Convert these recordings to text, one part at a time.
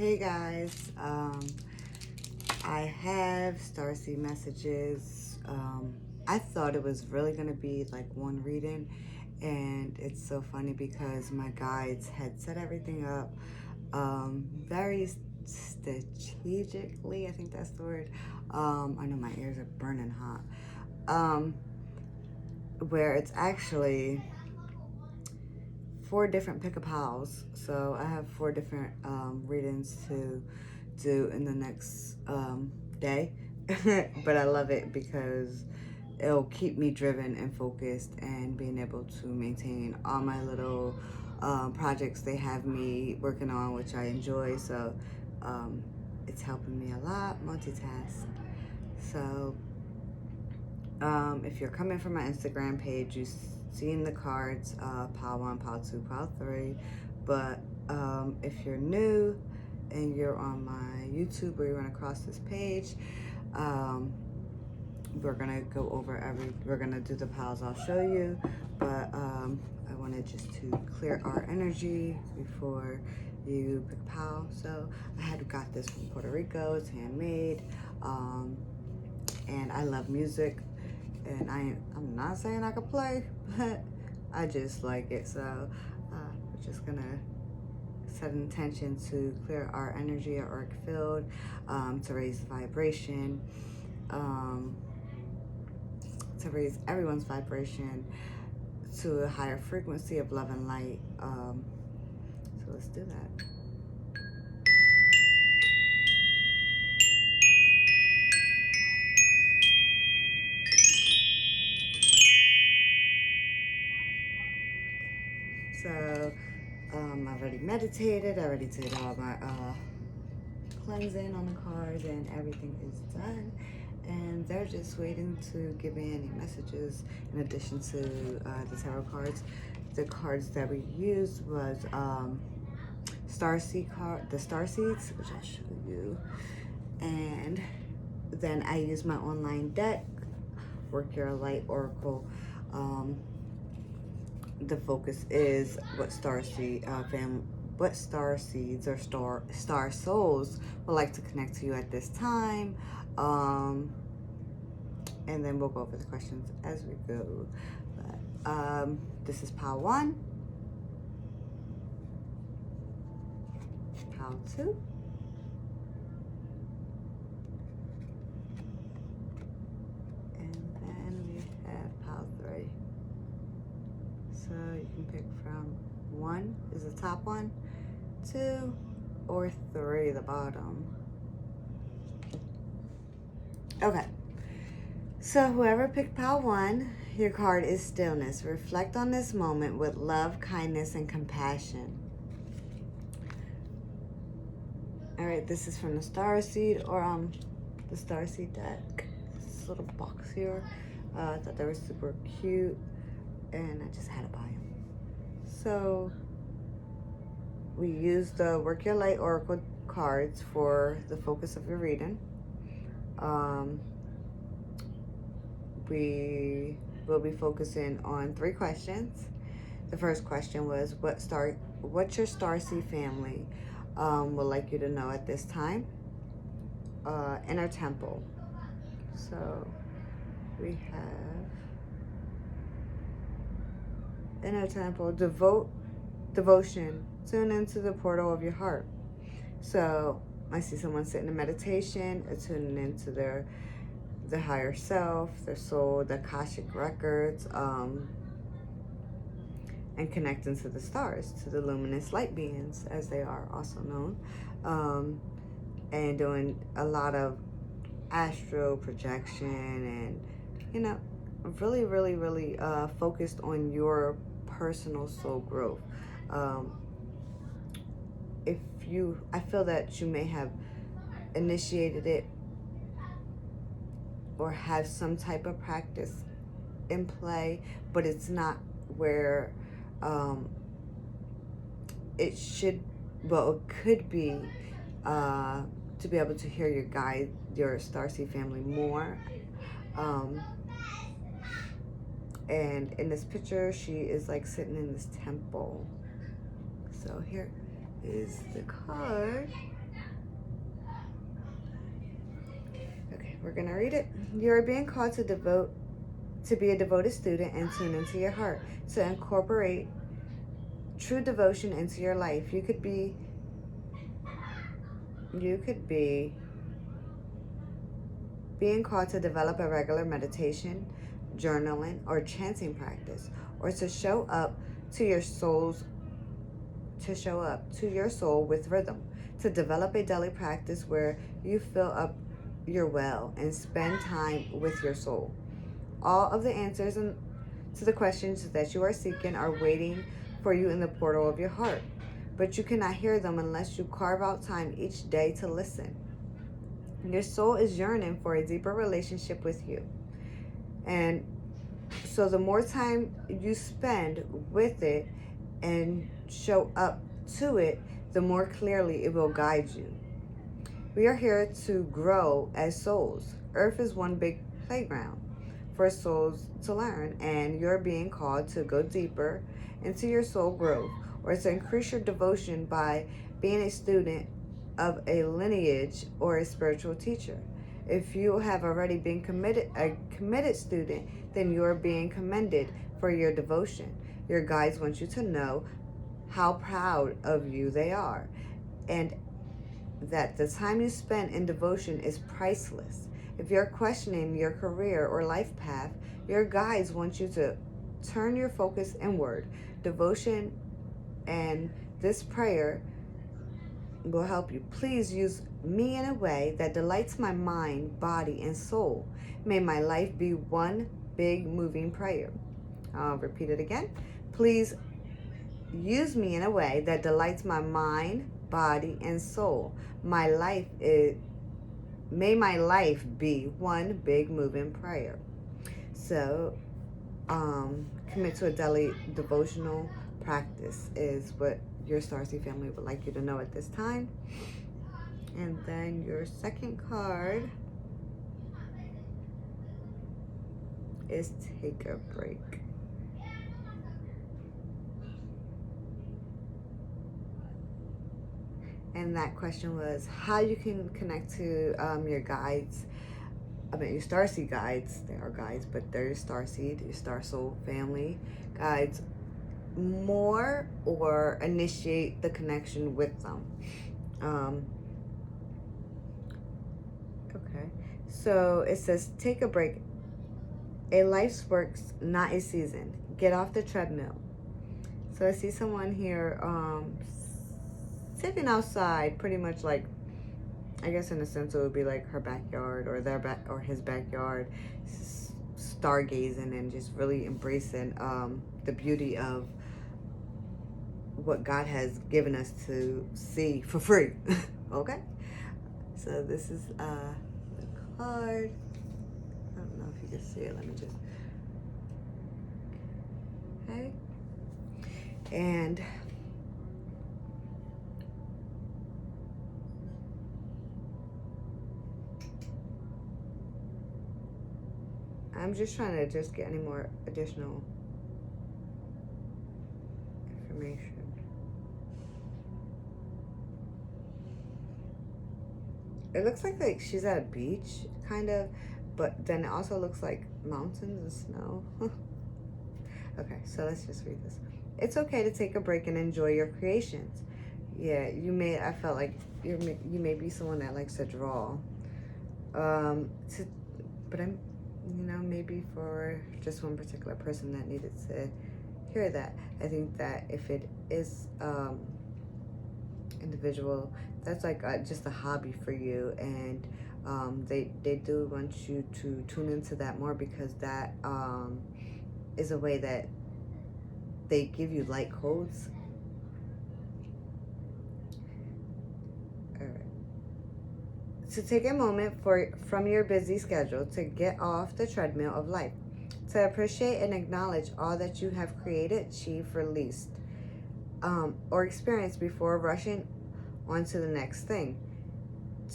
Hey guys, I have Starseed messages. I thought it was really gonna be like one reading, and it's so funny because my guides had set everything up very strategically. I think that's the word. I know my ears are burning hot. Where it's actually 4 different pick-a-pals. So I have 4 different readings to do in the next day. But I love it because it'll keep me driven and focused and being able to maintain all my little projects they have me working on, which I enjoy. So it's helping me a lot, multitask. So if you're coming from my Instagram page, you see in the cards pile 1, pile 2, pile 3. But if you're new and you're on my YouTube or you run across this page, we're gonna go over we're gonna do the piles I'll show you. But I wanted just to clear our energy before you pick a pile. So I got this from Puerto Rico. It's handmade, and I love music. And I'm not saying I could play, but I just like it. So we're just gonna set an intention to clear our energy, our auric field, to raise the vibration, to raise everyone's vibration to a higher frequency of love and light. So let's do that. So I already meditated, I already did all my cleansing on the cards, and everything is done. And they're just waiting to give me any messages in addition to the tarot cards. The cards that we used was the Starseeds, which I'll show you. And then I used my online deck, Work Your Light Oracle. The focus is what Starseed what star seeds or star souls would like to connect to you at this time. And then we'll go over the questions as we go. But this is pile 1, pile 2, and then we have pile 3. So you can pick from 1 is the top one, 2, or 3 the bottom. Okay. So whoever picked pile 1, your card is stillness. Reflect on this moment with love, kindness, and compassion. All right, this is from the Starseed or the Starseed deck. This little box here. I thought they were super cute, and I just had to buy them. So we use the Work Your Light Oracle cards for the focus of your reading. We will be focusing on 3 questions. The first question was, what's your Starseed family would like you to know at this time? Inner temple. So we have inner temple, devotion, tune into the portal of your heart. So I see someone sitting in meditation, tuning into their higher self, their soul, the Akashic records, and connecting to the stars, to the luminous light beings, as they are also known, and doing a lot of astral projection, and really, really, really focused on your personal soul growth. I feel that you may have initiated it or have some type of practice in play, but it's not where it should, well, it could be, to be able to hear your Starseed family more. And in this picture, she is like sitting in this temple. So here is the card. we're gonna read it. You are being called to be a devoted student and tune into your heart, to incorporate true devotion into your life. You could be being called to develop a regular meditation, journaling, or chanting practice, or to show up to your soul with rhythm, to develop a daily practice where you fill up your well and spend time with your soul. All of the answers to the questions that you are seeking are waiting for you in the portal of your heart, but you cannot hear them unless you carve out time each day to listen. Your soul is yearning for a deeper relationship with you. And so the more time you spend with it and show up to it, the more clearly it will guide you. We are here to grow as souls. Earth is one big playground for souls to learn, and you're being called to go deeper into your soul growth, or to increase your devotion by being a student of a lineage or a spiritual teacher. If you have already been a committed student, then you are being commended for your devotion. Your guides want you to know how proud of you they are, and that the time you spend in devotion is priceless. If you're questioning your career or life path, your guides want you to turn your focus inward. Devotion and this prayer will help you. Please use me in a way that delights my mind, body, and soul. May my life be one big moving prayer. I'll repeat it again. Please use me in a way that delights my mind, body, and soul. May my life be one big moving prayer. So, commit to a daily devotional practice is what your Starseed family would like you to know at this time. And then your second card is take a break. And that question was how you can connect to your guides. Your Starseed guides. They are guides, but they're your Starseed, your Star Soul family guides more, or initiate the connection with them. Okay. So it says, take a break. A life's work's not a season. Get off the treadmill. So I see someone here sitting outside, pretty much like, I guess in a sense it would be like her backyard or his backyard, stargazing and just really embracing the beauty of what God has given us to see for free. Okay, so this is the card. I don't know if you can see it. Let me just. Okay, and I'm just trying to get any more additional information. It looks like she's at a beach, kind of, but then it also looks like mountains and snow. Okay, so let's just read this. It's okay to take a break and enjoy your creations. Yeah, I felt like you may be someone that likes to draw. But I'm, maybe for just one particular person that needed to hear that. I think that if it is individual, that's like just a hobby for you, and they do want you to tune into that more, because that is a way that they give you light codes. All right. To take a moment from your busy schedule to get off the treadmill of life, to appreciate and acknowledge all that you have created, achieved, released, or experienced before rushing on to the next thing.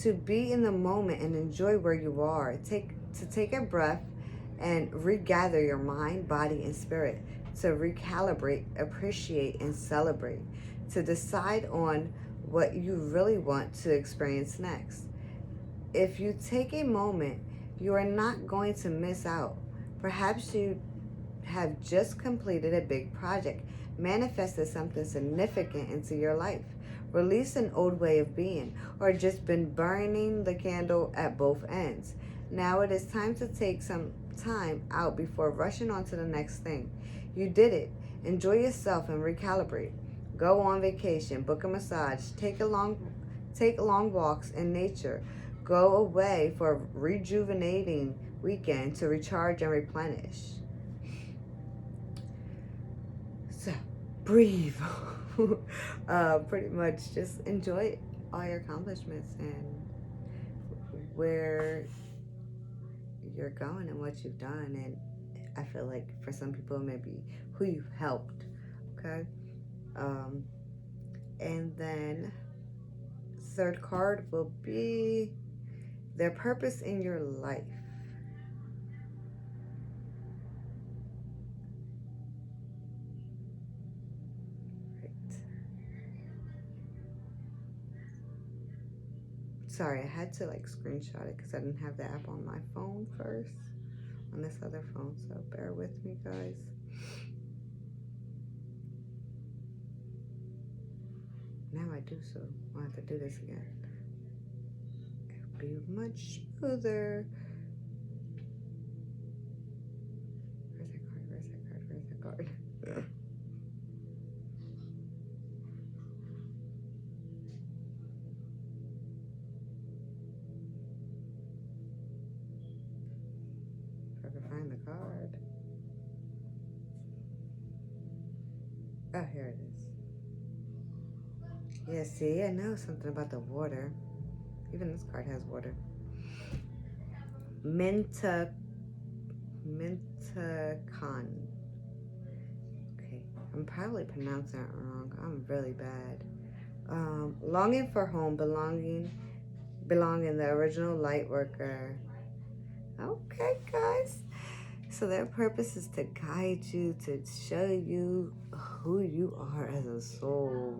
To be in the moment and enjoy where you are. To take a breath and regather your mind, body, and spirit. To recalibrate, appreciate, and celebrate. To decide on what you really want to experience next. If you take a moment You are not going to miss out. Perhaps you have just completed a big project, manifested something significant into your life, released an old way of being, or just been burning the candle at both ends. Now it is time to take some time out before rushing on to the next thing. You did it. Enjoy yourself and recalibrate. Go on vacation, book a massage, take long walks in nature. Go away for a rejuvenating weekend to recharge and replenish. So, breathe. Pretty much just enjoy all your accomplishments and where you're going and what you've done. And I feel like for some people, maybe who you've helped. Okay. Um, and then third card will be their purpose in your life. Sorry, I had to like screenshot it because I didn't have the app on my phone first, on this other phone, so bear with me, guys. Now I do, so I'll have to do this again. It'll be much smoother. Where's that card? Where's that card? Where's that card? If I can find the card. Oh, here it is. Yeah, see, I know something about the water. Even this card has water. Mentacon. Okay, I'm probably pronouncing it wrong. I'm really bad. Longing for home, belonging, the original light worker. Okay, guys. So their purpose is to guide you, to show you who you are as a soul,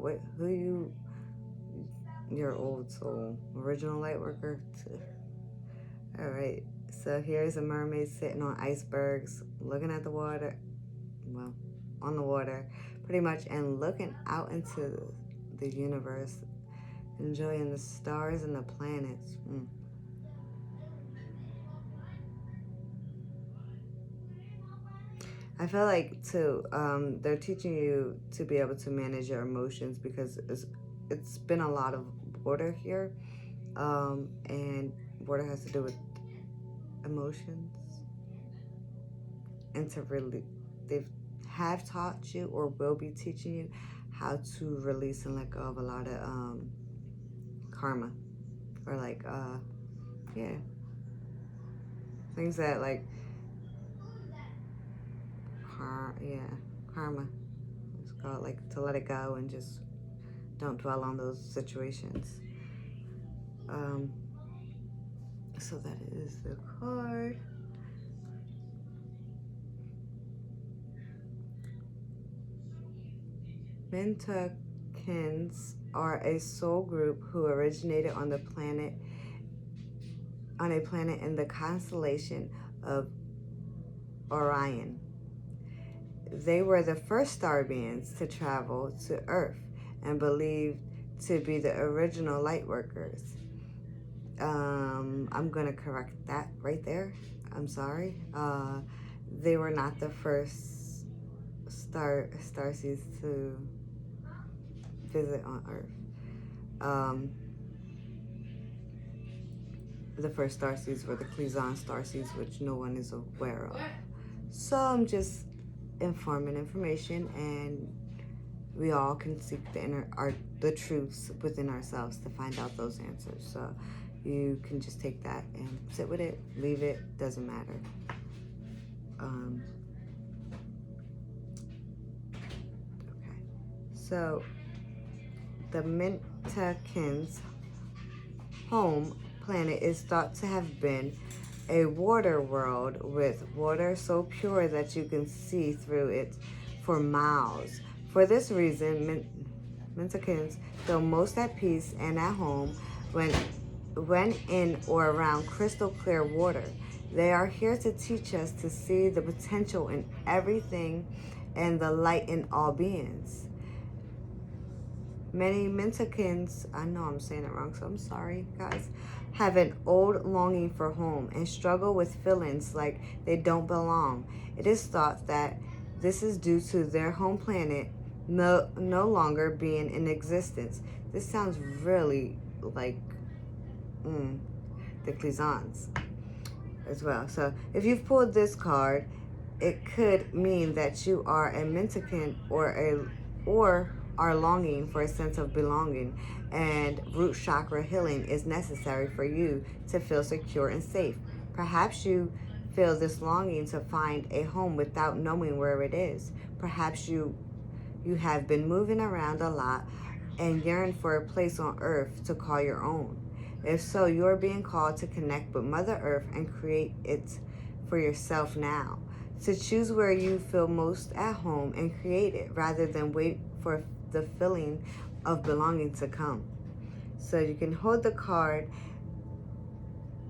your old soul, original light worker. All right. So here's a mermaid sitting on icebergs, looking at the water, well, on the water, pretty much, and looking out into the universe, enjoying the stars and the planets. I feel like too, they're teaching you to be able to manage your emotions because it's been a lot of water here, and water has to do with emotions, and to really, they have taught you or will be teaching you how to release and let go of a lot of karma, or like yeah, things that like karma. It's called, like, to let it go and just don't dwell on those situations. So that is the card. Mentacons are a soul group who originated on a planet in the constellation of Orion. They were the first star beings to travel to Earth and believed to be the original light workers. I'm gonna correct that right there. I'm sorry. They were not the first starseeds to visit on Earth. The first starseeds were the Clezon starseeds, which no one is aware of. So I'm just informing information, and we all can seek the truths within ourselves to find out those answers. So you can just take that and sit with it, leave it, doesn't matter. Okay, so the Mentacons' home planet is thought to have been a water world with water so pure that you can see through it for miles. For this reason, Mentacons feel most at peace and at home when in or around crystal clear water. They are here to teach us to see the potential in everything and the light in all beings. Many Mexicans, I know I'm saying it wrong, so I'm sorry, guys, have an old longing for home and struggle with feelings like they don't belong. It is thought that this is due to their home planet no longer being in existence. This sounds really like the Clisans as well. So if you've pulled this card, it could mean that you are a mendicant or are longing for a sense of belonging, and root chakra healing is necessary for you to feel secure and safe. Perhaps you feel this longing to find a home without knowing where it is. Perhaps you have been moving around a lot and yearn for a place on earth to call your own. If so, you are being called to connect with Mother Earth and create it for yourself now. To choose where you feel most at home and create it rather than wait for the feeling of belonging to come. So you can hold the card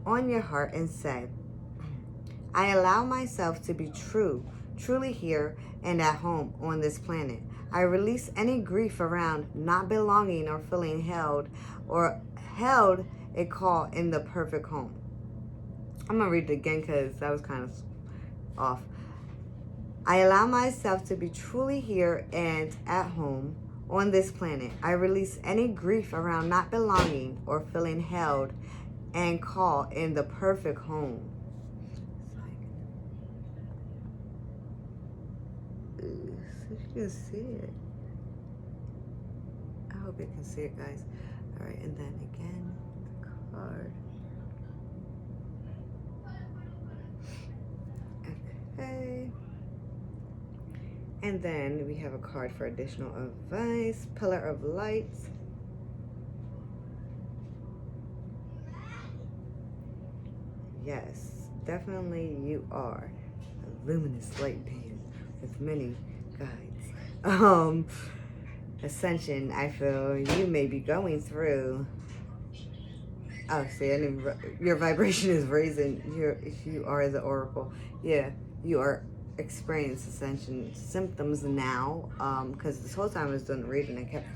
on your heart and say, I allow myself to be truly here and at home on this planet. I release any grief around not belonging or feeling held a call in the perfect home. I'm going to read it again because that was kind of off. I allow myself to be truly here and at home on this planet. I release any grief around not belonging or feeling held and call in the perfect home. See if you can see it. I hope you can see it, guys. All right, and then again, the card. Okay. And then we have a card for additional advice. Pillar of Light. Yes, definitely you are a luminous light being with many guides. Ascension, I feel you may be going through. Oh, see, your vibration is raising. You are the oracle. Yeah, you are experiencing ascension symptoms now. Because this whole time I was doing the reading, I kept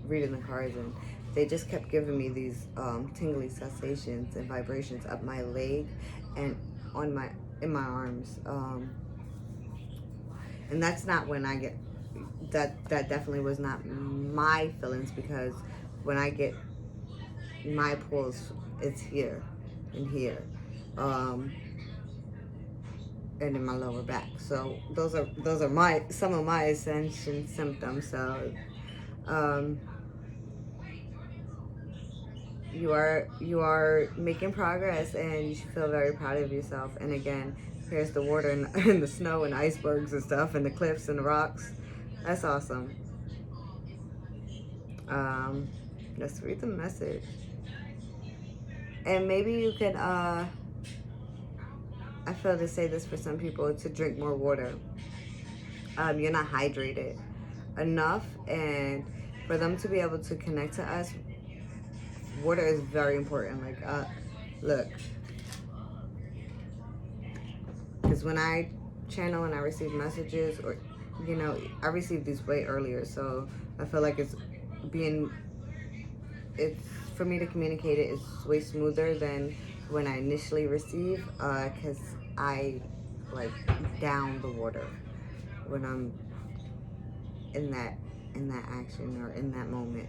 reading the cards, and they just kept giving me these tingly sensations and vibrations up my leg and in my arms. And that's not when I get that definitely was not my feelings, because when I get my pulse, it's here and here, and in my lower back. So those are some of my ascension symptoms. So you are making progress, and you should feel very proud of yourself. And again, here's the water and the snow and icebergs and stuff and the cliffs and the rocks. That's awesome. Let's read the message. And maybe you could, I feel to say this for some people, to drink more water. You're not hydrated enough, and for them to be able to connect to us, water is very important. Like, look, because when I channel and I receive messages, or, I receive these way earlier, so I feel like it's for me to communicate it is way smoother than when I initially receive, because I like down the water when I'm in that action or in that moment.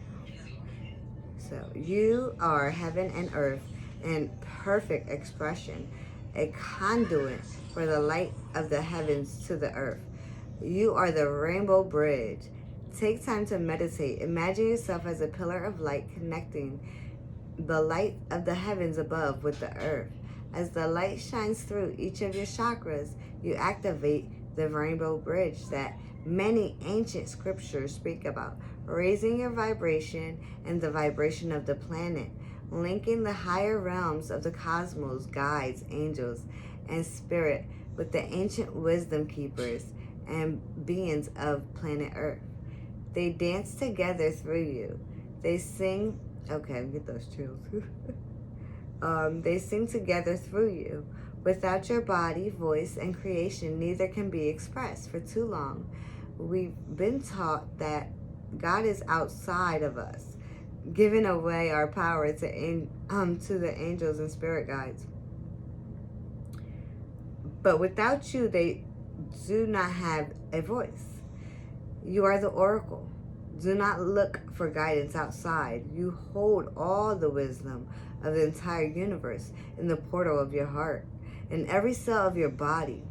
So you are heaven and earth in perfect expression, a conduit for the light of the heavens to the earth. You are the rainbow bridge. Take time to meditate. Imagine yourself as a pillar of light connecting the light of the heavens above with the earth. As the light shines through each of your chakras, you activate the rainbow bridge that many ancient scriptures speak about, raising your vibration and the vibration of the planet, linking the higher realms of the cosmos, guides, angels, and spirit with the ancient wisdom keepers and beings of planet Earth. They dance together through you. They sing. Okay, get those chills. They sing together through you. Without your body, voice, and creation, neither can be expressed. For too long, we've been taught that God is outside of us, giving away our power to the angels and spirit guides. But without you, they do not have a voice. You are the oracle. Do not look for guidance outside. You hold all the wisdom of the entire universe in the portal of your heart, in every cell of your body.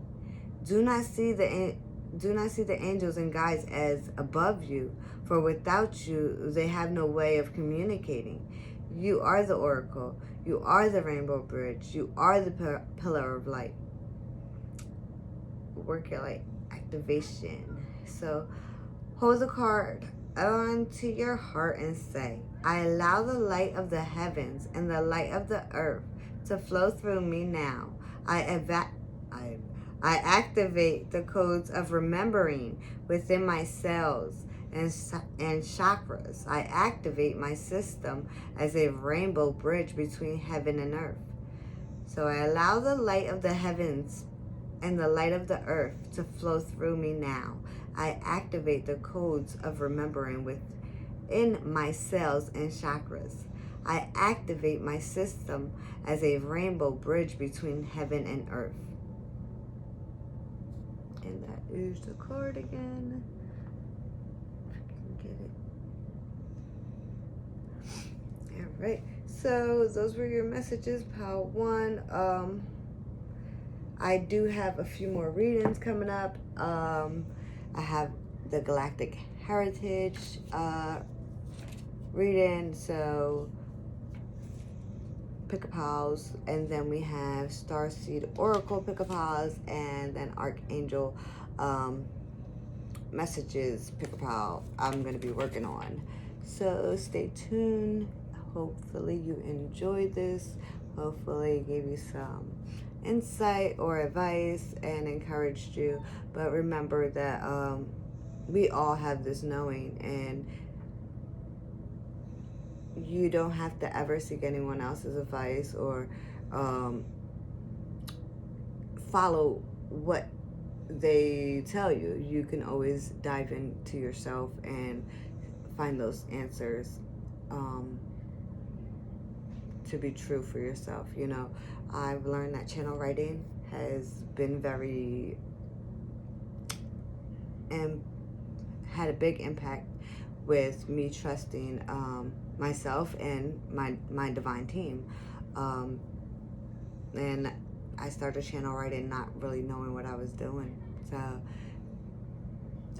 Do not see the angels and guides as above you, for without you, they have no way of communicating. You are the oracle. You are the rainbow bridge. You are the pillar of light. Work your light activation. So hold the card onto your heart and say, I allow the light of the heavens and the light of the earth to flow through me now. I activate the codes of remembering within my cells and chakras. I activate my system as a rainbow bridge between heaven and earth. So I allow the light of the heavens and the light of the earth to flow through me now. I activate the codes of remembering within my cells and chakras. I activate my system as a rainbow bridge between heaven and earth. And that is the card again. If I can get it. All right. So those were your messages, pile 1. I do have a few more readings coming up. I have the Galactic Heritage reading, so pick-a-pals, and then we have Starseed Oracle pick-a-pals, and then Archangel messages pick-a-pal I'm going to be working on. So stay tuned. Hopefully you enjoyed this. Hopefully it gave you some insight or advice and encouraged you. But remember that we all have this knowing, and you don't have to ever seek anyone else's advice or follow what they tell you. You can always dive into yourself and find those answers to be true for yourself. You know, I've learned that channel writing has been very and had a big impact with me trusting myself and my divine team. And I started channel writing not really knowing what I was doing. So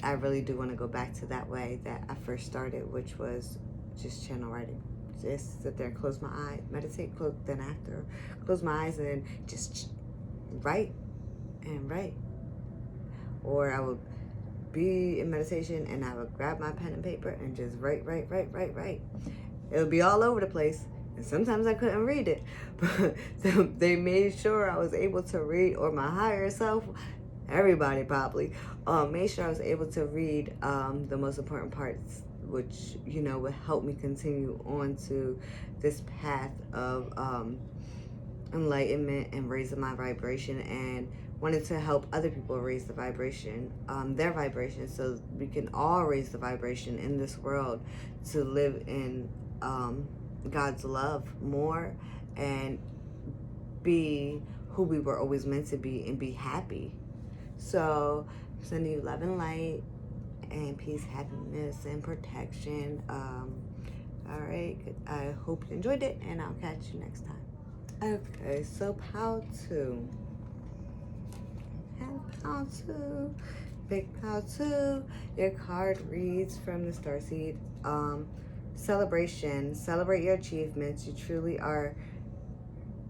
I really do want to go back to that way that I first started, which was just channel writing. Just sit there and close my eyes, meditate, then after, close my eyes and then just write and write. Or I would be in meditation and I would grab my pen and paper and just write. It would be all over the place. And sometimes I couldn't read it. But they made sure I was able to read, or my higher self, everybody probably, made sure I was able to read the most important parts, which, you know, would help me continue on to this path of enlightenment and raising my vibration, and wanted to help other people raise the vibration, their vibration, so we can all raise the vibration in this world to live in God's love more and be who we were always meant to be and be happy. So I'm sending you love and light and peace, happiness, and protection. All right, I hope you enjoyed it, and I'll catch you next time. Okay, so pile 2. And pile 2. Big pile 2. Your card reads from the Starseed. Celebration. Celebrate your achievements. You truly are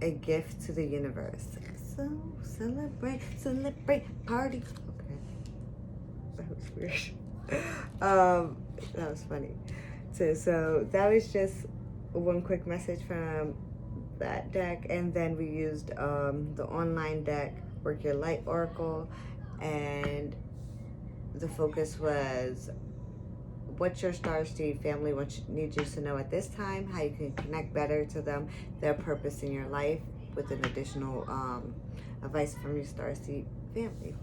a gift to the universe. So celebrate, party. Okay, that was weird. That was funny. So that was just one quick message from that deck, and then we used the online deck, Work Your Light Oracle, and the focus was what your Starseed family needs you to know at this time, how you can connect better to them, their purpose in your life, with an additional advice from your Starseed family.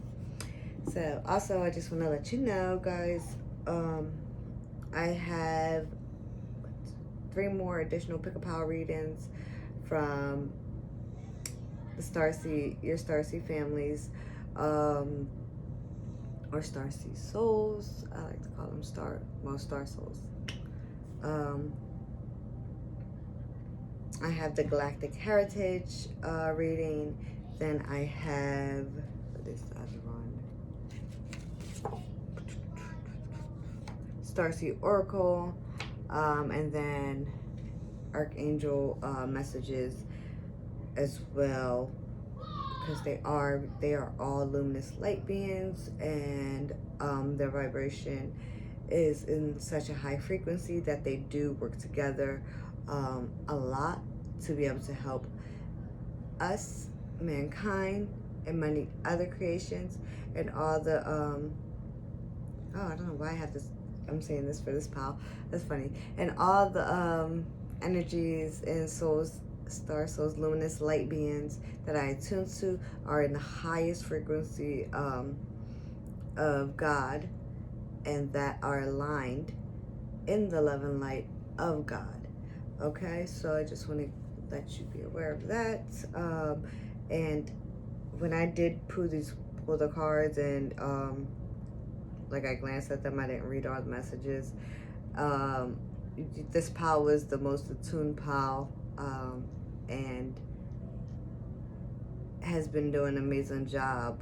So also, I just want to let you know, guys, I have 3 more additional Pick a Power readings from the Starseed, your Starseed families, or Starseed souls. I like to call them star souls. I have the Galactic Heritage reading. Then I have this other one, Starseed Oracle, and then Archangel messages as well, because they are all luminous light beings, and their vibration is in such a high frequency that they do work together a lot to be able to help us, mankind, and many other creations, and all the I don't know why I have this, I'm saying this for this pal, that's funny, and all the energies and souls, star souls, luminous light beings that I attune to are in the highest frequency of God, and that are aligned in the love and light of God. Okay, so I just want to let you be aware of that. And when I did pull the cards, and like I glanced at them, I didn't read all the messages. This pal was the most attuned pal, and has been doing an amazing job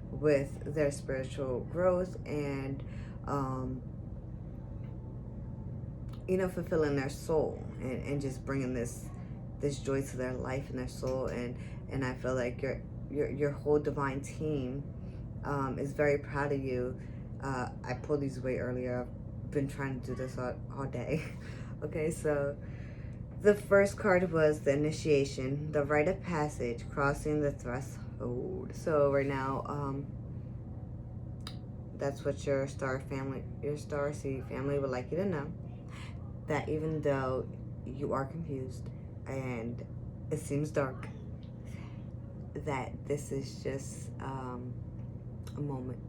with their spiritual growth, and fulfilling their soul, and just bringing this joy to their life and their soul, and I feel like your whole divine team is very proud of you. I pulled these way earlier. I've been trying to do this all day. Okay, so the first card was the initiation, the rite of passage, crossing the threshold. So right now, that's what your Starseed family would like you to know. That even though you are confused and it seems dark, that this is just a moment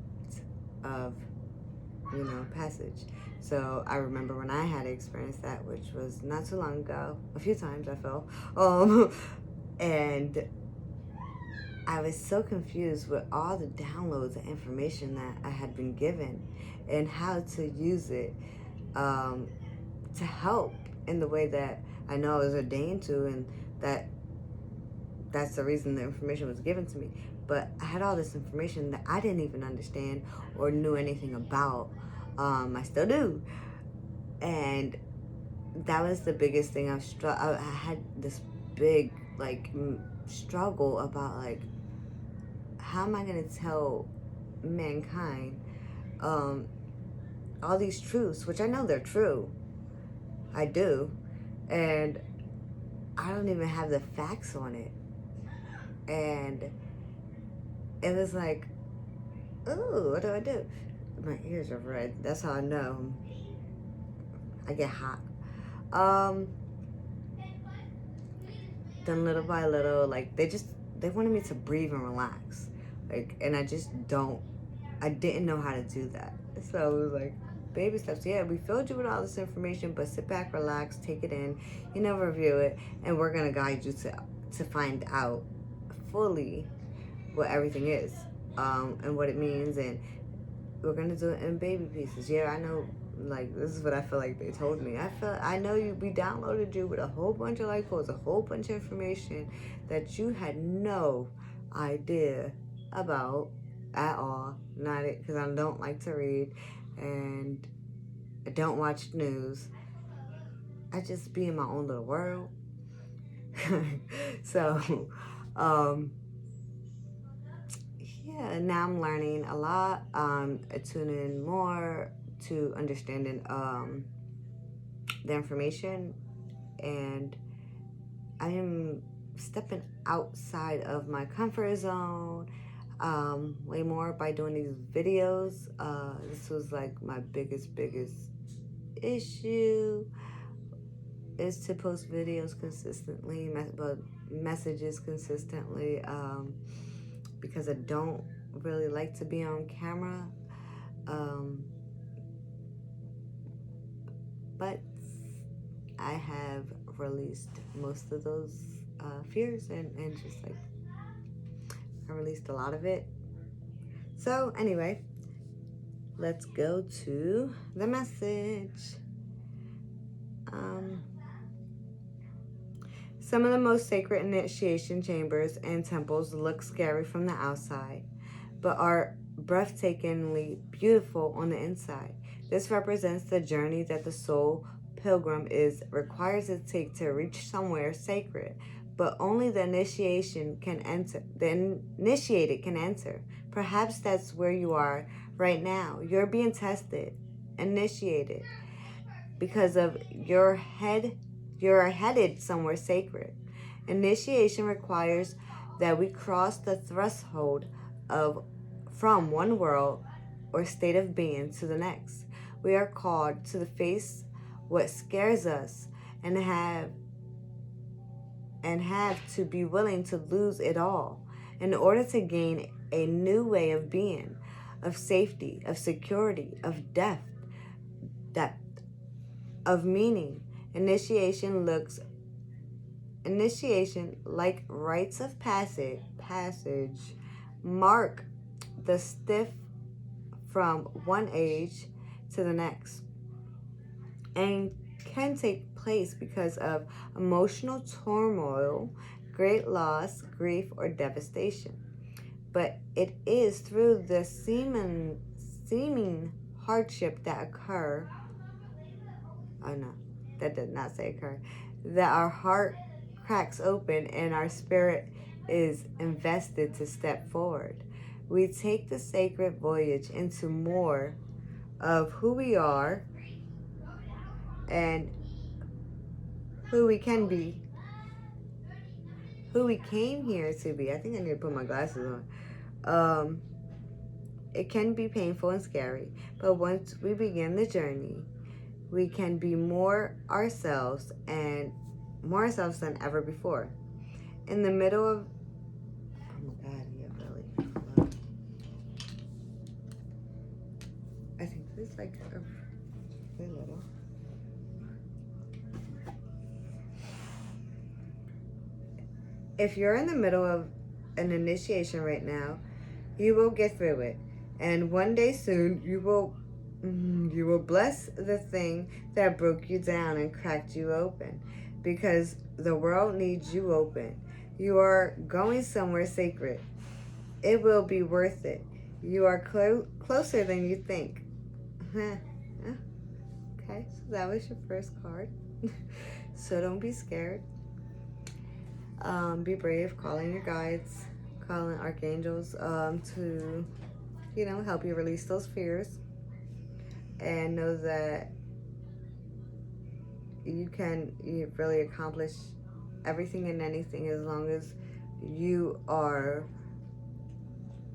of passage. So I remember when I had experienced that, which was not too long ago, a few times I fell, and I was so confused with all the downloads and information that I had been given, and how to use it to help in the way that I know I was ordained to, and that's the reason the information was given to me. But I had all this information that I didn't even understand or knew anything about. I still do. And that was the biggest thing. I had this big, struggle about, how am I going to tell mankind all these truths, which I know they're true. I do. And I don't even have the facts on it. And it was like, ooh, what do I do? My ears are red. That's how I know I get hot. Then little by little, they wanted me to breathe and relax. And I didn't know how to do that. So it was like, baby steps. Yeah, we filled you with all this information, but sit back, relax, take it in, review it, and we're going to guide you to find out fully what everything is, and what it means, and we're going to do it in baby pieces. Yeah, I know, this is what I feel like they told me. I know we downloaded you with a whole bunch of light codes, a whole bunch of information that you had no idea about at all. Not it, because I don't like to read, and I don't watch news. I just be in my own little world. So, yeah, now I'm learning a lot, attuning more to understanding the information, and I am stepping outside of my comfort zone way more by doing these videos. This was like my biggest issue is to post videos consistently, messages consistently, because I don't really like to be on camera. But I have released most of those fears, and just like I released a lot of it. So anyway, let's go to the message. Some of the most sacred initiation chambers and temples look scary from the outside, but are breathtakingly beautiful on the inside. This represents the journey that the soul pilgrim is required to take to reach somewhere sacred, but only the initiation can enter. The initiated can enter. Perhaps that's where you are right now. You're being tested, initiated, because of your head. You're headed somewhere sacred. Initiation requires that we cross the threshold of from one world or state of being to the next. We are called to face what scares us and have to be willing to lose it all in order to gain a new way of being, of safety, of security, of depth, of meaning. Initiation, like rites of passage, mark the stiff from one age to the next, and can take place because of emotional turmoil, great loss, grief, or devastation. But it is through the seeming hardship that occur. Oh no, that did not say occur. That our heart cracks open and our spirit is invested to step forward. We take the sacred voyage into more of who we are and who we can be, who we came here to be. I think I need to put my glasses on. It can be painful and scary, but once we begin the journey, we can be more ourselves than ever before. In the middle of, oh my God, yeah, really. I think this is like a really little. If you're in the middle of an initiation right now, you will get through it. And one day soon, you will bless the thing that broke you down and cracked you open, because the world needs you open. You are going somewhere sacred. It will be worth it. You are closer than you think. Okay, so that was your first card. So don't be scared. Be brave, calling your guides, calling archangels to, help you release those fears. And know that you really accomplish everything and anything as long as you are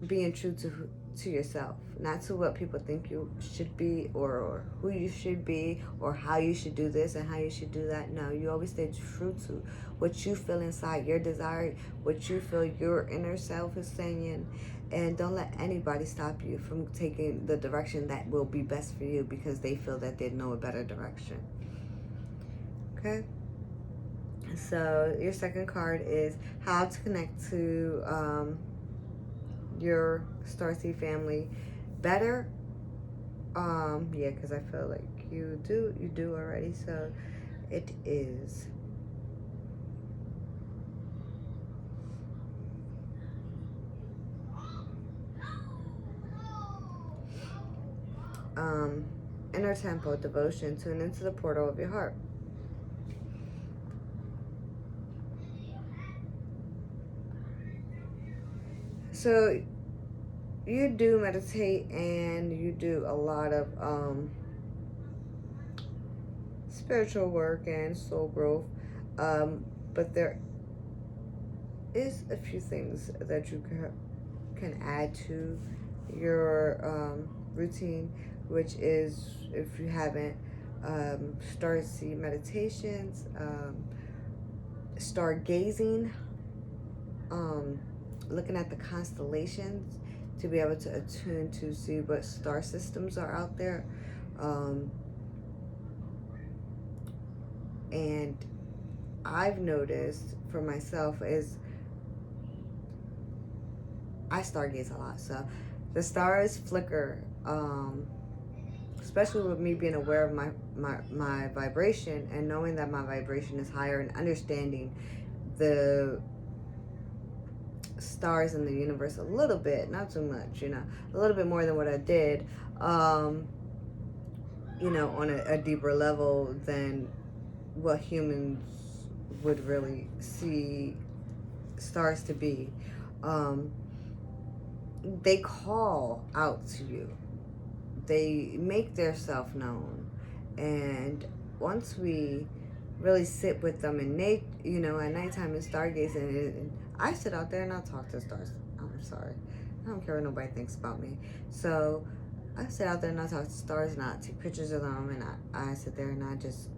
being true to yourself, not to what people think you should be, or who you should be, or how you should do this and how you should do that. No, you always stay true to what you feel inside, your desire, what you feel your inner self is saying, and don't let anybody stop you from taking the direction that will be best for you because they feel that they know a better direction. Okay? So your second card is how to connect to your Starseed family better. Yeah, because I feel like you do already. So it is inner temple devotion. Tune into the portal of your heart. So you do meditate and you do a lot of spiritual work and soul growth, but there is a few things that you can add to your routine, which is, if you haven't, starseed meditations, stargazing, um, looking at the constellations to be able to attune to see what star systems are out there. Um, and I've noticed for myself is I stargaze a lot. So the stars flicker, especially with me being aware of my vibration and knowing that my vibration is higher and understanding the stars in the universe a little bit, not too much, a little bit more than what I did, um, on a deeper level than what humans would really see stars to be. Um, they call out to you. They make their self known, and once we really sit with them and at nighttime and stargazing, and I sit out there and I talk to stars. I'm sorry, I don't care what nobody thinks about me. So I sit out there and I talk to stars and I take pictures of them, and I sit there and I just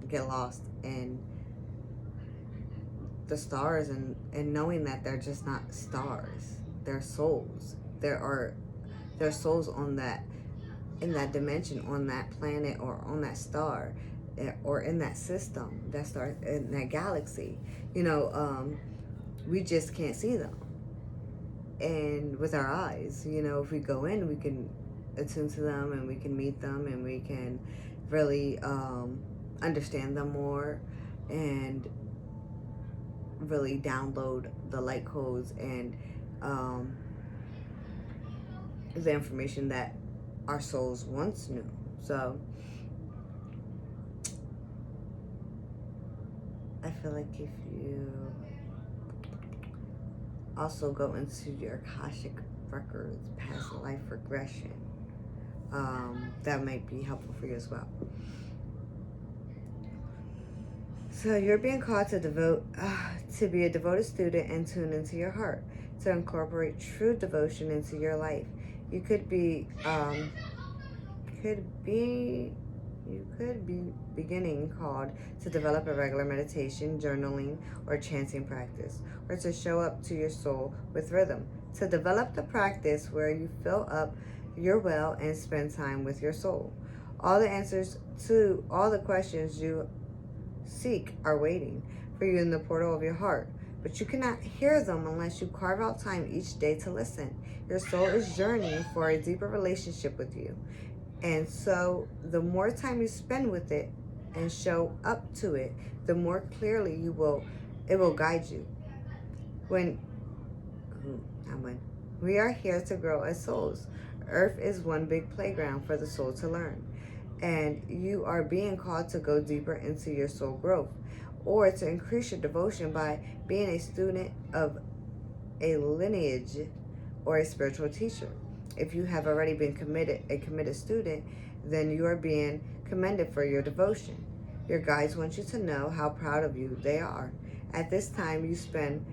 get lost in the stars, and knowing that they're just not stars, they're souls. There are souls on that, in that dimension, on that planet, or on that star, or in that system, that star, in that galaxy. We just can't see them, and with our eyes, if we go in, we can attune to them, and we can meet them, and we can really understand them more, and really download the light codes and the information that our souls once knew. So I feel like if you also go into your Akashic records, past life regression, that might be helpful for you as well. So you're being called to be a devoted student and tune into your heart, to incorporate true devotion into your life. You could be beginning called to develop a regular meditation, journaling, or chanting practice, or to show up to your soul with rhythm. To develop the practice where you fill up your well and spend time with your soul. All the answers to all the questions you seek are waiting for you in the portal of your heart, but you cannot hear them unless you carve out time each day to listen. Your soul is journeying for a deeper relationship with you. And so the more time you spend with it and show up to it, the more clearly it will guide you. When we are here to grow as souls, Earth is one big playground for the soul to learn. And you are being called to go deeper into your soul growth, or to increase your devotion by being a student of a lineage or a spiritual teacher. If you have already been a committed student, then you are being commended for your devotion. Your guides want you to know how proud of you they are. At the time you spend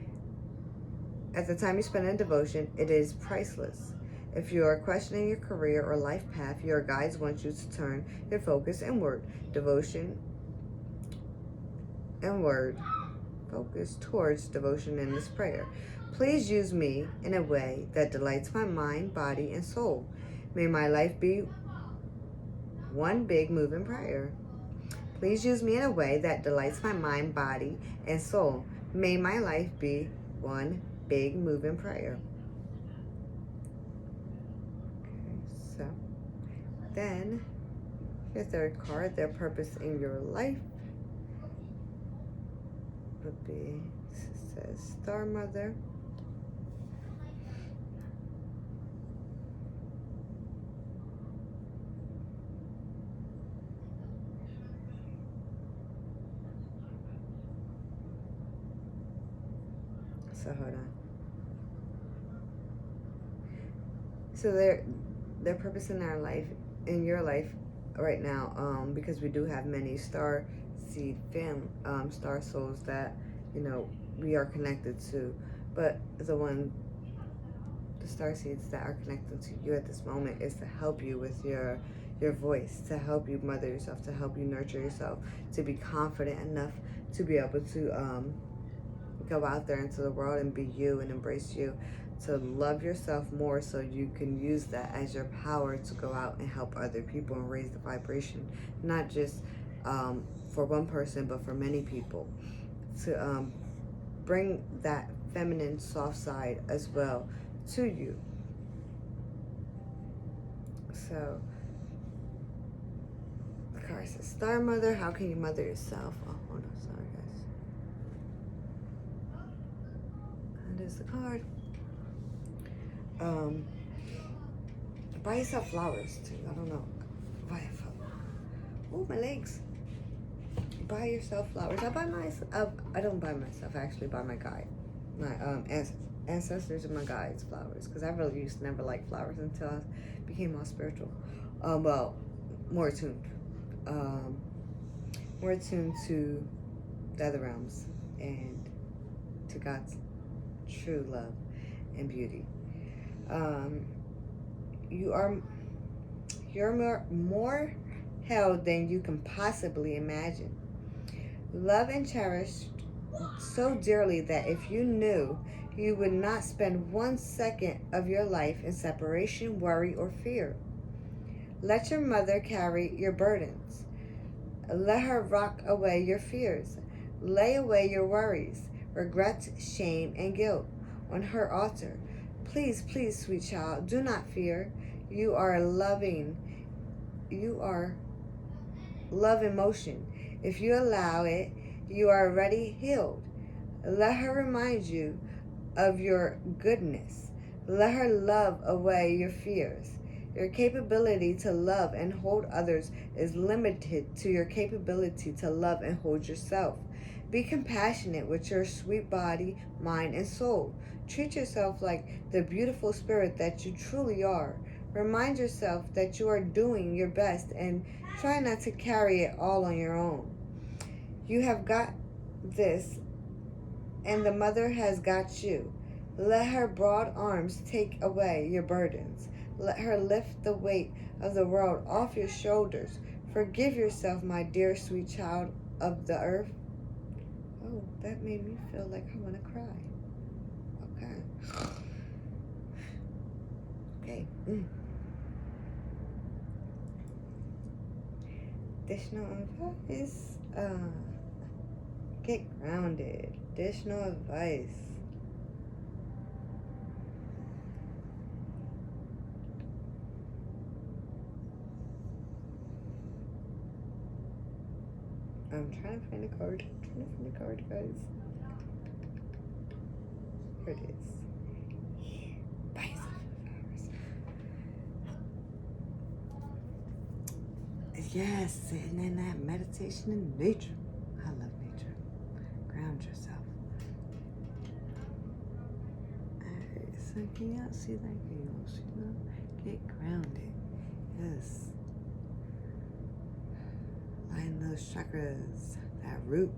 in devotion, it is priceless. If you are questioning your career or life path, your guides want you to turn your focus inward. Focus towards devotion in this prayer. Please use me in a way that delights my mind, body, and soul. May my life be one big moving prayer. Please use me in a way that delights my mind, body, and soul. May my life be one big moving prayer. Okay, so then your third card, their purpose in your life, would be, it says Star Mother. So hold on. So their purpose in our life, in your life right now, because we do have many Starseed Family, star souls that we are connected to, but the Starseeds that are connected to you at this moment is to help you with your your voice, to help you mother yourself, to help you nurture yourself, to be confident enough to be able to go out there into the world and be you and embrace you, to love yourself more so you can use that as your power to go out and help other people and raise the vibration, not just for one person but for many people, to bring that feminine soft side as well to you. So the card says, Star Mother, how can you mother yourself? Oh, hold on, sorry guys. That is the card. Buy yourself flowers too. I don't know. Buy a flower. Oh, my legs. Buy yourself flowers. I buy myself. I don't buy myself. I actually buy my guide, my ancestors and my guides flowers, because I really used to never like flowers until I became more spiritual. Well, more attuned. More attuned to the other realms and to God's true love and beauty. You're more held than you can possibly imagine. Loved and cherished so dearly that if you knew, you would not spend 1 second of your life in separation, worry, or fear. Let your mother carry your burdens. Let her rock away your fears. Lay away your worries, regrets, shame, and guilt on her altar. Please, please, sweet child, do not fear. You are loving. You are love in motion. If you allow it, you are already healed. Let her remind you of your goodness. Let her love away your fears. Your capability to love and hold others is limited to your capability to love and hold yourself. Be compassionate with your sweet body, mind, and soul. Treat yourself like the beautiful spirit that you truly are. Remind yourself that you are doing your best and try not to carry it all on your own. You have got this, and the mother has got you. Let her broad arms take away your burdens. Let her lift the weight of the world off your shoulders. Forgive yourself, my dear sweet child of the earth. Oh, that made me feel like I want to cry. Okay. Okay. Additional advice. Get grounded. Additional advice. I'm trying to find a card. Guys. Here it is. Buy yourself flowers. Yes, sitting in that meditation in nature. I love nature. Ground yourself. Alright, so can y'all see that? Can y'all see that? Get grounded. Yes. Line those chakras, that root.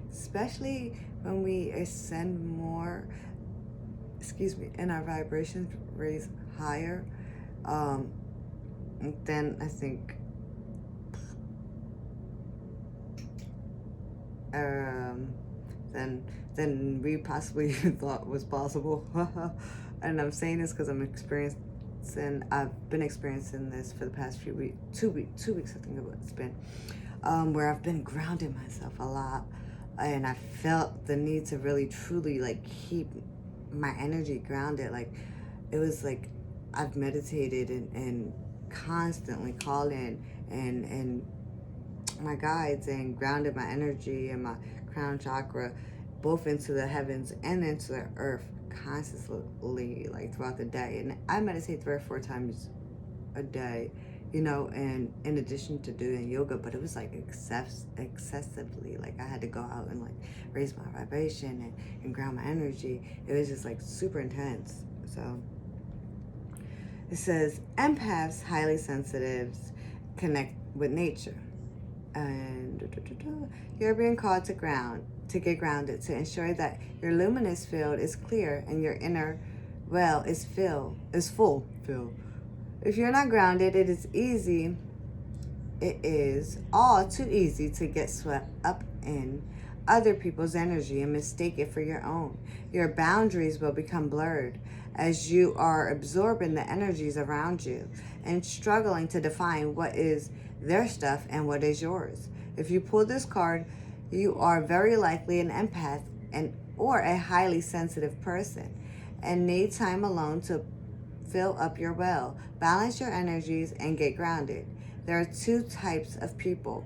Especially when we ascend more, and our vibrations raise higher, then I think than we possibly thought was possible. And I'm saying this because I've been experiencing this for the past few weeks, 2 weeks, I think it's been, where I've been grounding myself a lot, and I felt the need to really truly like keep my energy grounded. Like it was like I've meditated and constantly called in and my guides and grounded my energy and my crown chakra both into the heavens and into the earth constantly, like throughout the day. And I meditate 3 or 4 times a day, and in addition to doing yoga, but it was like excessively, like I had to go out and like raise my vibration and ground my energy. It was just like super intense. So it says empaths, highly sensitives, connect with nature. And you're being called to get grounded, to ensure that your luminous field is clear and your inner well is full. If you're not grounded, it is all too easy to get swept up in other people's energy and mistake it for your own. Your boundaries will become blurred as you are absorbing the energies around you and struggling to define what is their stuff and what is yours. If you pull this card, you are very likely an empath or a highly sensitive person and need time alone to fill up your well, balance your energies, and get grounded. There are two types of people: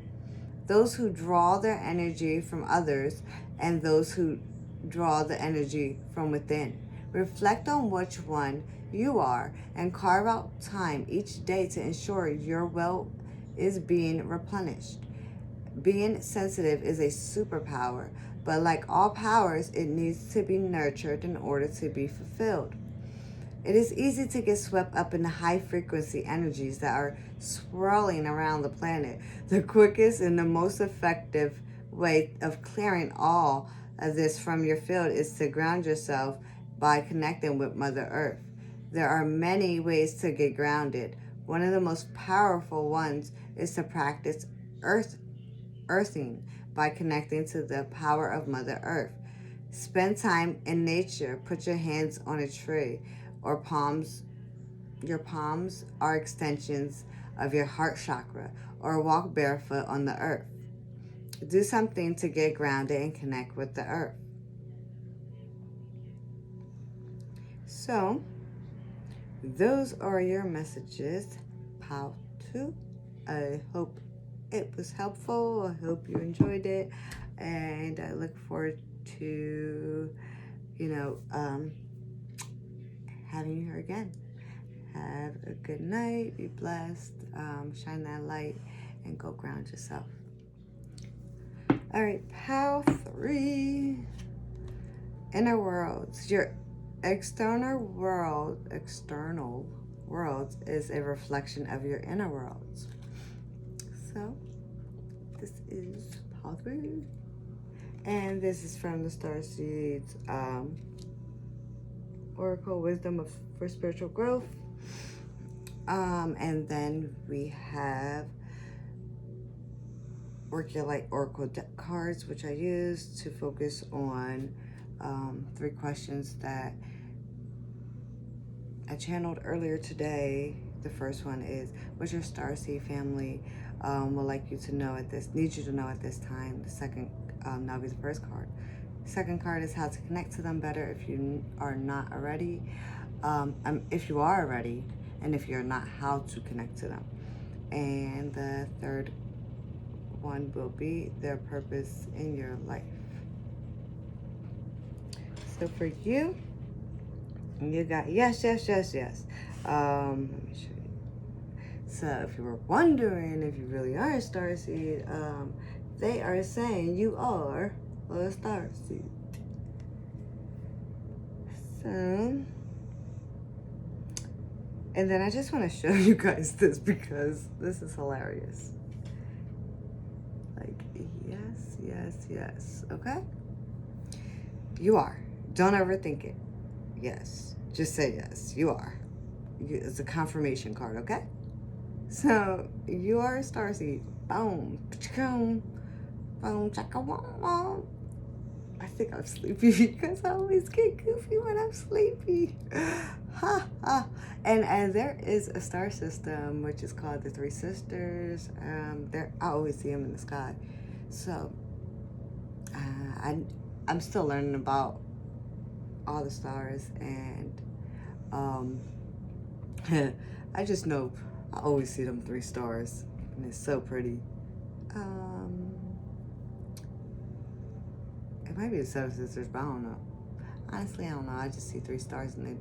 those who draw their energy from others and those who draw the energy from within. Reflect on which one you are and carve out time each day to ensure your well is being replenished. Being sensitive is a superpower, but like all powers, it needs to be nurtured in order to be fulfilled. It is easy to get swept up in the high frequency energies that are swirling around the planet. The quickest and the most effective way of clearing all of this from your field is to ground yourself by connecting with Mother Earth. There are many ways to get grounded. One of the most powerful ones is to practice earthing by connecting to the power of Mother Earth. Spend time in nature. Put your hands on a tree or palms. Your palms are extensions of your heart chakra, or walk barefoot on the earth. Do something to get grounded and connect with the earth. So, those are your messages, Pal 2. I hope it was helpful. I hope you enjoyed it. And I look forward to, having you here again. Have a good night. Be blessed. Shine that light and go ground yourself. All right, Pal 3. Inner worlds. Your external world is a reflection of your inner worlds. So, this is Pal 3. And this is from the Starseeds Oracle Wisdom for Spiritual Growth. And then we have Work Your Light Oracle deck cards, which I use to focus on 3 questions that I channeled earlier today. The first one is, what your Starseed family would like you to know needs you to know at this time. The second, that'll be the first card. Second card is how to connect to them better if you are not already. If you are already, and if you're not, how to connect to them. And the third one will be their purpose in your life. So for you, you got yes. Let me show you. So if you were wondering if you really are a Starseed, they are saying you are a Starseed. So, and then I just want to show you guys this because this is hilarious. Like, yes, okay? You are. Don't overthink it. Yes. Just say yes. You are. It's a confirmation card, okay? So, you are a Starseed. Boom. Boom. Chaka. I think I'm sleepy because I always get goofy when I'm sleepy. Ha ha. And there is a star system which is called the Three Sisters. I always see them in the sky. So I'm still learning about all the stars, and I just know I always see them 3 stars, and it's so pretty. It might be the Seven Sisters, but I don't know. Honestly, I don't know. I just see 3 stars, and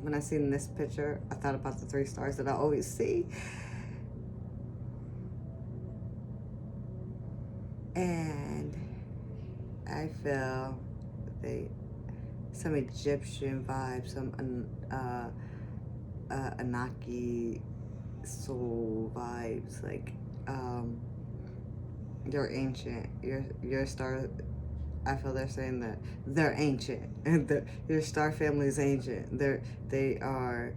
when I seen this picture, I thought about the 3 stars that I always see. And I feel some Egyptian vibes, some Anunnaki soul vibes, like you're ancient. Your star. I feel they're saying that they're ancient, and your star family is ancient. They are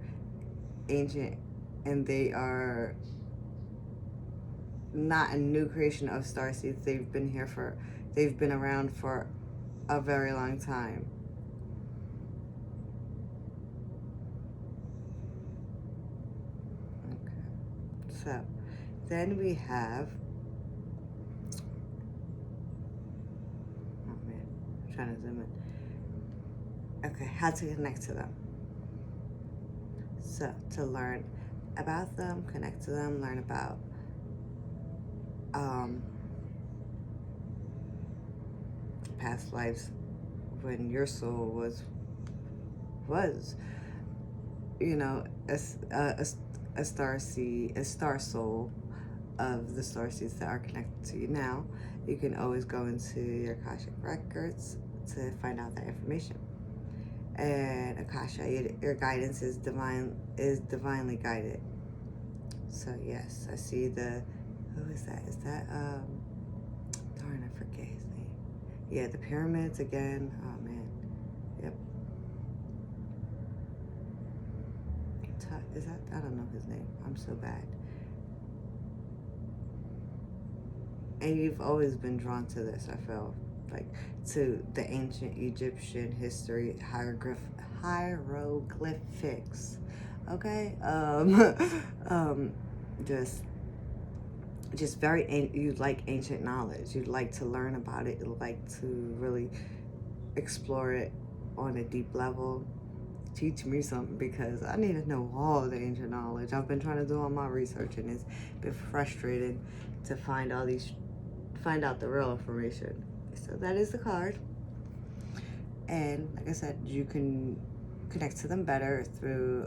ancient and they are not a new creation of starseeds. They've been around for a very long time. Okay. So then we have, oh man, I'm trying to zoom in. Okay, how to connect to them. So to learn about them, connect to them, learn about past lives when your soul was you know, a star seed, a star soul of the star seeds that are connected to you now. You can always go into your Akashic records to find out that information. And Akasha, your guidance is divinely guided. So yes, I see who is that? Is that darn, I forget his name. Yeah, the pyramids again. Oh man. Yep. Is that, I don't know his name. I'm so bad. And you've always been drawn to this, I feel like, to the ancient Egyptian history, hieroglyphics. Okay? Just very, you like ancient knowledge. You'd like to learn about it. You'd like to really explore it on a deep level. Teach me something, because I need to know all the ancient knowledge. I've been trying to do all my research, and it's been frustrating to find out the real information. So that is the card. And like I said, you can connect to them better through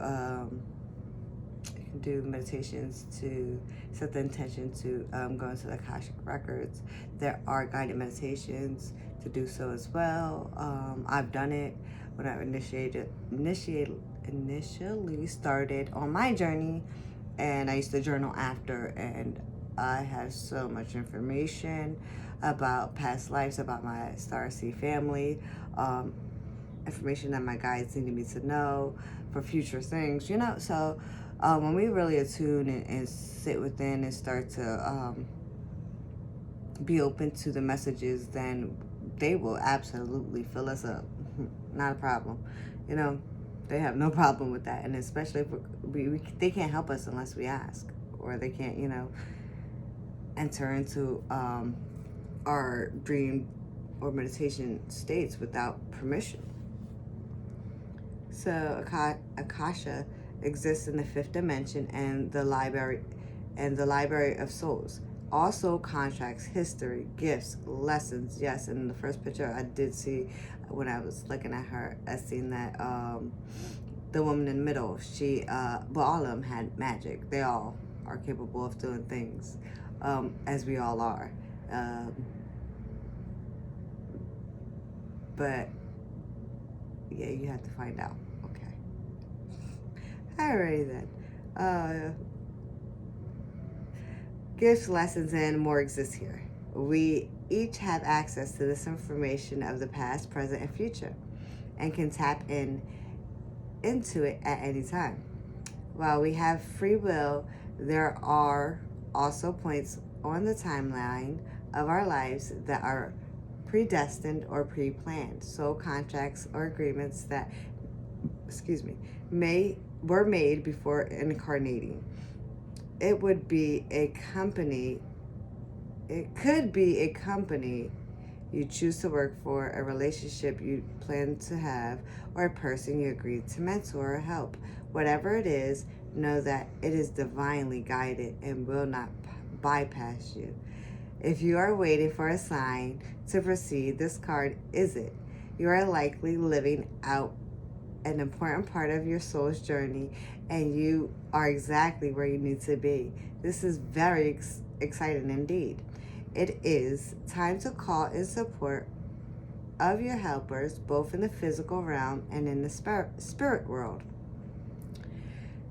you can do meditations to set the intention to go into the Akashic records. There are guided meditations to do so as well. I've done it when I initially started on my journey, and I used to journal after, and I had so much information about past lives, about my Starseed family, information that my guides needed me to know for future things, you know. So when we really attune and sit within and start to be open to the messages, then they will absolutely fill us up. Not a problem. You know, they have no problem with that. And especially if they can't help us unless we ask, or they can't, you know, enter into our dream or meditation states without permission. So Akasha exists in the fifth dimension and the library of souls. Also contracts, history, gifts, lessons. Yes, in the first picture I did see, when I was looking at her, I seen that the woman in the middle, she well, all of them had magic. They all are capable of doing things, as we all are. But yeah, you have to find out. Okay. Alrighty then. Gifts, lessons, and more exist here. We each have access to this information of the past, present, and future, and can tap into it at any time. While we have free will, there are also points on the timeline of our lives that are predestined or pre-planned. Soul contracts or agreements that, were made before incarnating. It could be a company you choose to work for, a relationship you plan to have, or a person you agreed to mentor or help. Whatever it is, know that it is divinely guided and will not bypass you. If you are waiting for a sign to proceed, this card is it. You are likely living out an important part of your soul's journey, and you are exactly where you need to be. This is very exciting indeed. It is time to call in support of your helpers, both in the physical realm and in the spirit world.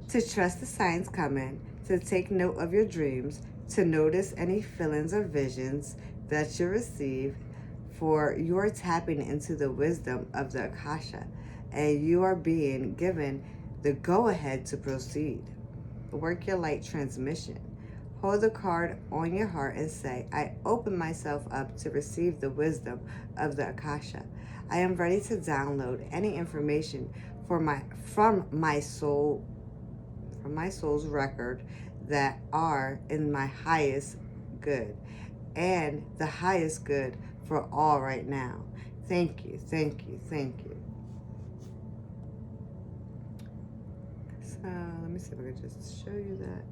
To trust the signs coming, to take note of your dreams, to notice any feelings or visions that you receive, for you are tapping into the wisdom of the Akasha, and you are being given the go-ahead to proceed. work your light transmission. Hold the card on your heart and say, I open myself up to receive the wisdom of the Akasha. I am ready to download any information from my soul's record that are in my highest good and the highest good for all right now. Thank you, thank you, thank you. So let me see if I can just show you that.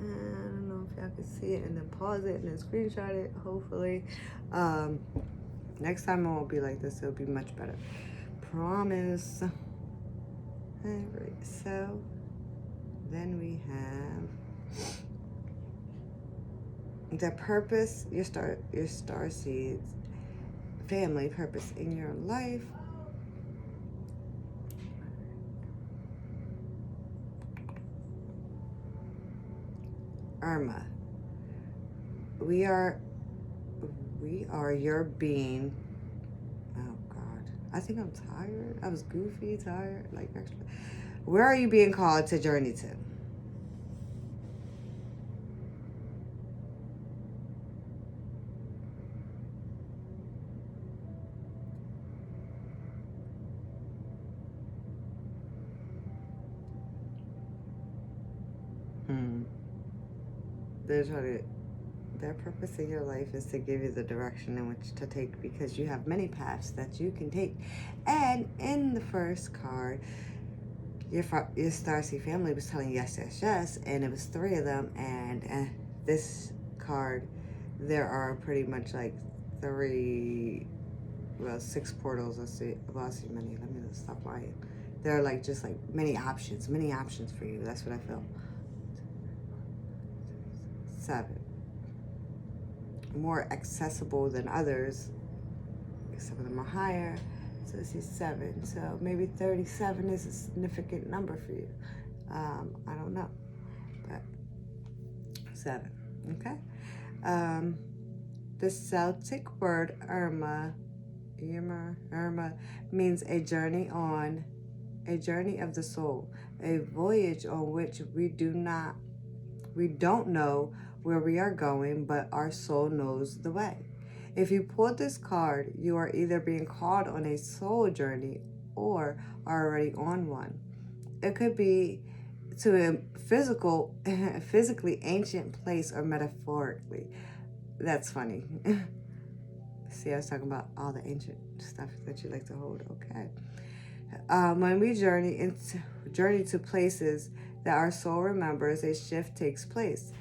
I don't know if y'all can see it and then pause it and then screenshot it, hopefully. Next time it won't be like this, it'll be much better. Promise. Alright, so then we have the purpose, your starseed family purpose in your life. Irma, we are your being. Oh God, I think I'm tired. I was goofy, tired, like extra. Where are you being called to journey to? Their purpose in your life is to give you the direction in which to take, because you have many paths that you can take. And in the first card, your Starseed family was telling yes, yes, yes, and it was 3 of them. And this card, there are pretty much like 6 portals. Let's see. Well, I see many. Let me just stop lying. There are like just like many options for you. That's what I feel. 7. More accessible than others. Some of them are higher. So this is 7. So maybe 37 is a significant number for you. I don't know. But 7. Okay. The Celtic word Irma means a journey of the soul, a voyage on which we don't know where we are going, but our soul knows the way. If you pulled this card, you are either being called on a soul journey or are already on one. It could be to a physically ancient place, or metaphorically. That's funny. See, I was talking about all the ancient stuff that you like to hold. Okay. When we journey to places that our soul remembers, a shift takes place,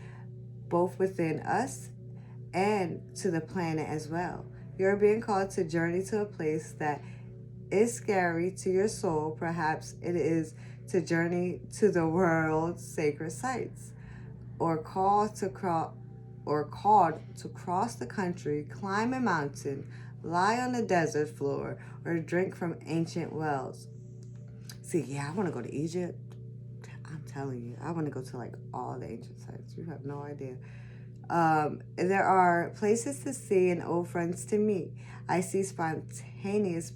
both within us and to the planet as well. You're being called to journey to a place that is scary to your soul. Perhaps it is to journey to the world's sacred sites, or called to cross the country, climb a mountain, lie on the desert floor, or drink from ancient wells. See, yeah, I want to go to Egypt. I'm telling you, I want to go to like all the ancient sites. You have no idea. There are places to see and old friends to meet. I see spontaneous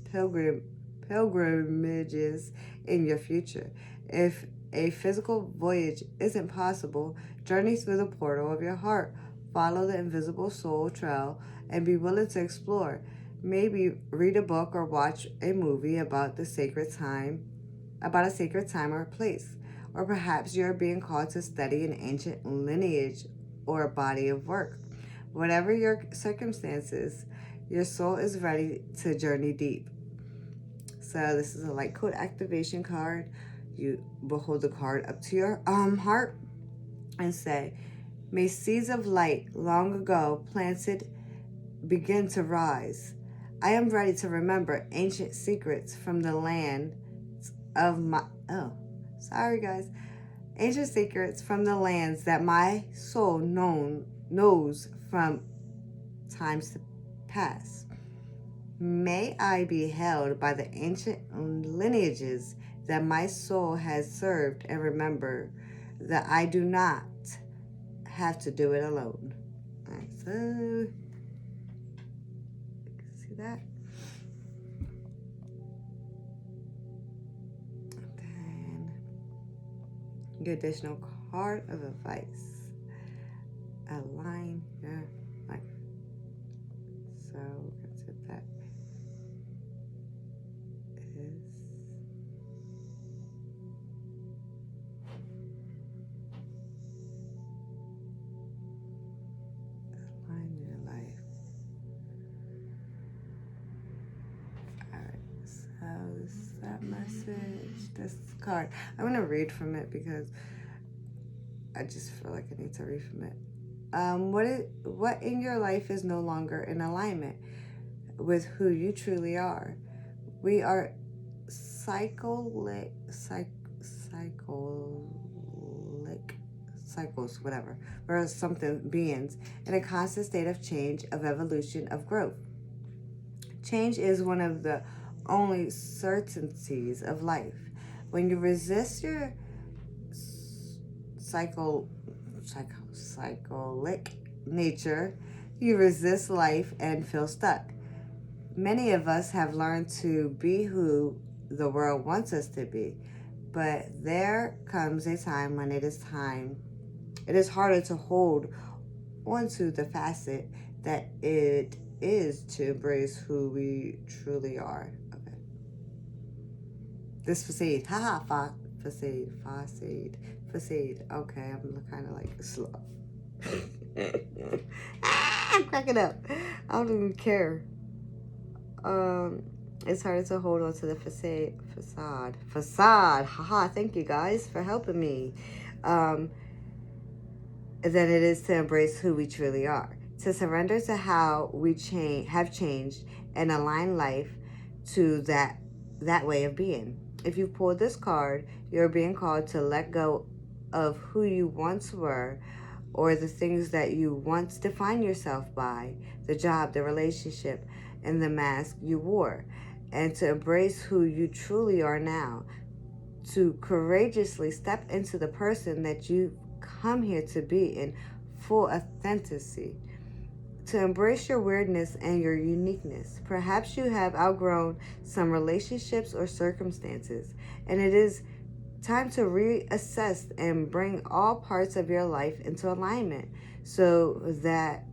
pilgrimages in your future. If a physical voyage isn't possible, journey through the portal of your heart. Follow the invisible soul trail and be willing to explore. Maybe read a book or watch a movie about a sacred time or place. Or perhaps you're being called to study an ancient lineage or a body of work. Whatever your circumstances, your soul is ready to journey deep. So this is a light code activation card. You will hold the card up to your heart and say, may seeds of light long ago planted begin to rise. I am ready to remember ancient secrets from the land of my... Oh, sorry guys. Ancient secrets from the lands that my soul knows from times past. May I be held by the ancient lineages that my soul has served, and remember that I do not have to do it alone. All right, so see that? Then Your additional card of advice. Align your life. So that's it. That is align your life. Alright, so this is that message. This card. I'm gonna read from it because I just feel like I need to read from it. What in your life is no longer in alignment with who you truly are? We are cycles, whatever. We're something beings in a constant state of change, of evolution, of growth. Change is one of the only certainties of life. When you resist your cyclic nature, you resist life and feel stuck. Many of us have learned to be who the world wants us to be, but there comes a time when it is harder to hold onto the facet that it is to embrace who we truly are. Okay. This facade, facade. Okay, I'm kind of like slow. I'm cracking up. I don't even care. It's harder to hold on to the facade. Haha, thank you guys for helping me. Than it is to embrace who we truly are. To surrender to how we have changed and align life to that way of being. If you pull this card, you're being called to let go of who you once were, or the things that you once defined yourself by, the job, the relationship, and the mask you wore, and to embrace who you truly are now, to courageously step into the person that you come here to be in full authenticity, to embrace your weirdness and your uniqueness. Perhaps you have outgrown some relationships or circumstances, and it is time to reassess and bring all parts of your life into alignment so that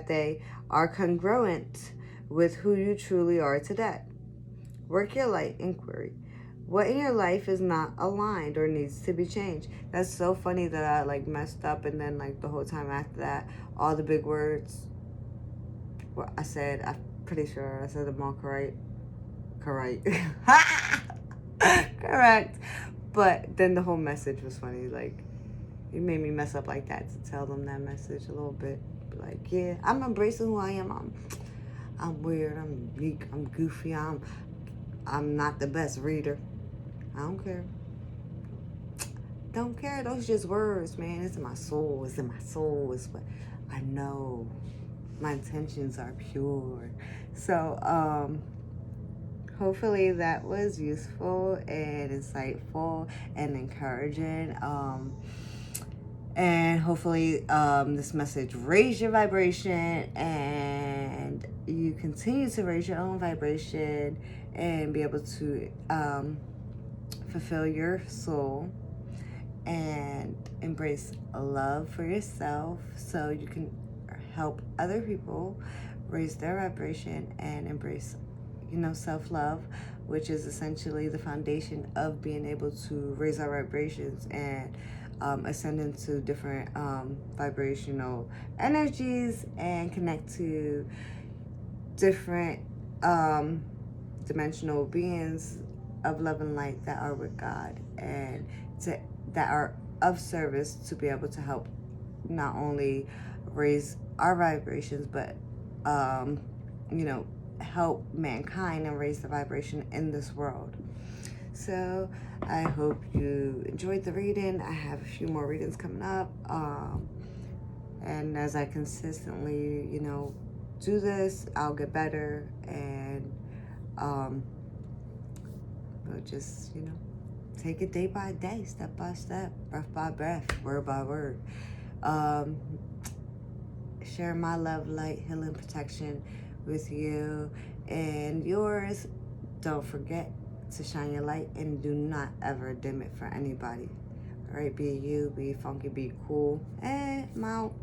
they are congruent with who you truly are today. Work your light inquiry. What in your life is not aligned or needs to be changed? That's so funny that I messed up, and then the whole time after that, all the big words, well, I'm pretty sure I said them all correct. Correct. But then the whole message was funny. You made me mess up like that to tell them that message a little bit. Yeah, I'm embracing who I am. I'm weird. I'm unique. I'm goofy. I'm not the best reader. I don't care. Don't care. Those just words, man. It's in my soul. It's in my soul. It's what I know. My intentions are pure. So, hopefully that was useful and insightful and encouraging. And hopefully this message raised your vibration, and you continue to raise your own vibration and be able to fulfill your soul and embrace love for yourself so you can help other people raise their vibration and embrace self-love, which is essentially the foundation of being able to raise our vibrations and ascend into different vibrational energies and connect to different dimensional beings of love and light that are with God and that are of service to be able to help not only raise our vibrations but help mankind and raise the vibration in this world. So I hope you enjoyed the reading. I have a few more readings coming up, and as I consistently do this, I'll get better, and we'll just take it day by day, step by step, breath by breath, word by word. Share my love, light, healing, protection with you and yours. Don't forget to shine your light and do not ever dim it for anybody. All right, be you, be funky, be cool, and I'm out.